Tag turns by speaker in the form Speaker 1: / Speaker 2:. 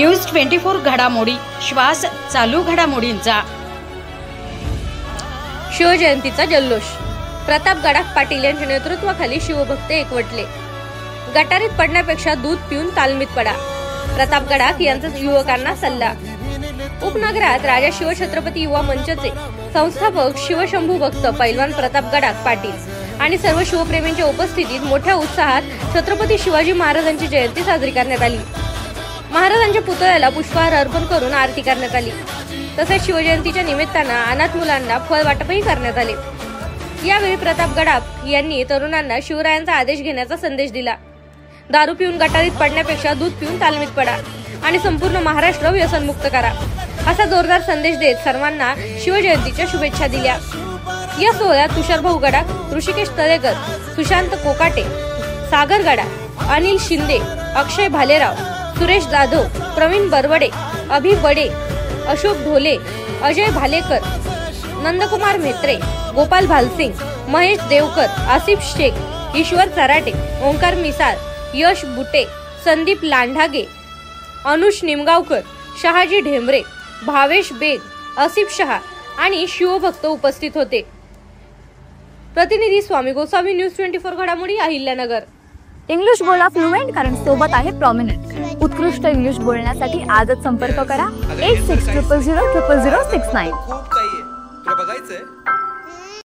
Speaker 1: News 24 घडामोडी, श्वास चालू घडामोडींचा।
Speaker 2: शिवजयंतीचा जल्लोष। प्रताप गडाख पाटील यांच्या नेतृत्वाखाली शिवभक्त एकवटले। गटारीत पडण्यापेक्षा दूध पिऊन तालमीत पडा, प्रताप गडाख यांचा युवकांना सल्ला। उपनगरात राजा शिवछत्रपती युवा मंचचे संस्थापक शिवशंभू भक्त पैलवान प्रताप गडाख पाटील आणि सर्व शिवप्रेमींच्या उपस्थितीत मोठ्या उत्साहात छत्रपती शिवाजी महाराजांची जयंती साजरी करण्यात आली। महाराजांच्या पुतळ्याला पुष्पहार अर्पण करून आरती करण्यात आली। तसेच शिवजयंतीच्या निमित्तानं अनाथ मुलांना फळ वाटपही करण्यात आले। यावेळी प्रताप गडाख यांनी तरुणांना शिवरायांचा आदेश घेण्याचा संदेश दिला। दारू पिऊन गटारीत पडण्यापेक्षा दूध पिऊन तालमीत पडा आणि संपूर्ण महाराष्ट्र व्यसनमुक्त करा, असा जोरदार संदेश देत सर्वांना शिवजयंतीच्या शुभेच्छा दिल्या। या सोहळ्यात तुषारभाऊ गडाख, ऋषिकेश तळेकर, सुशांत कोकाटे, सागर गडाख, अनिल शिंदे, अक्षय भालेराव, सुरेश जाधव, प्रवीण बरवडे, अभि बडे, अशोक ढोले, अजय भालेकर, नंदकुमार म्हेत्रे, गोपाल भालसिंग, महेश देवकर, आसिफ शेख, ईश्वर चराटे, ओंकार मिसाळ, यश बुटे, संदीप लांढागे, अनुष निमगावकर, शहाजी ढेमरे, भावेश बेग, आसिफ शहा आणि शिवभक्त उपस्थित होते। प्रतिनिधी स्वामी गोसावी, न्यूज 24 घडामोडी, अहिल्यानगर।
Speaker 3: इंग्लिश बोला फ्लुएंट, कारण सोबत आहे प्रॉमिनंट। उत्कृष्ट इंग्लिश बोलण्यासाठी आजच संपर्क करा 8600000069।
Speaker 4: खूप काही आहे, तुला बघायचंय?